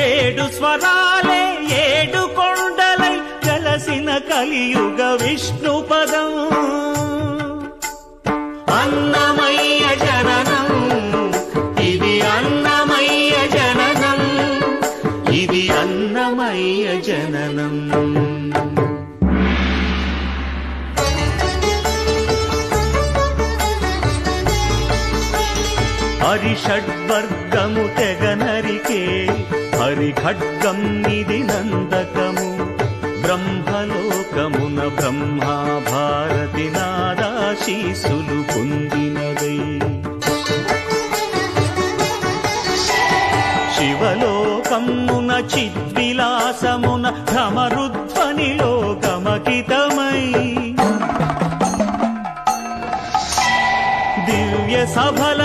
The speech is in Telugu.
ఏడు స్వరాలే ఏడు కొండలై కలసిన కలియుగ విష్ణు పదం అన్నమయ్య జననం ఇది అన్నమయ్య జననం ఇది అన్నమయ్య జననం హరిషడ్వర్గము తెగనరికే హరిఖడ్గం ఇది నందకము బ్రహ్మలోకమున బ్రహ్మా భారతి నాదాశీసులు పొందినదై శివలోకమున చిద్విలాసమున భ్రమరుధ్వనిలో గమకితమై దివ్య సభల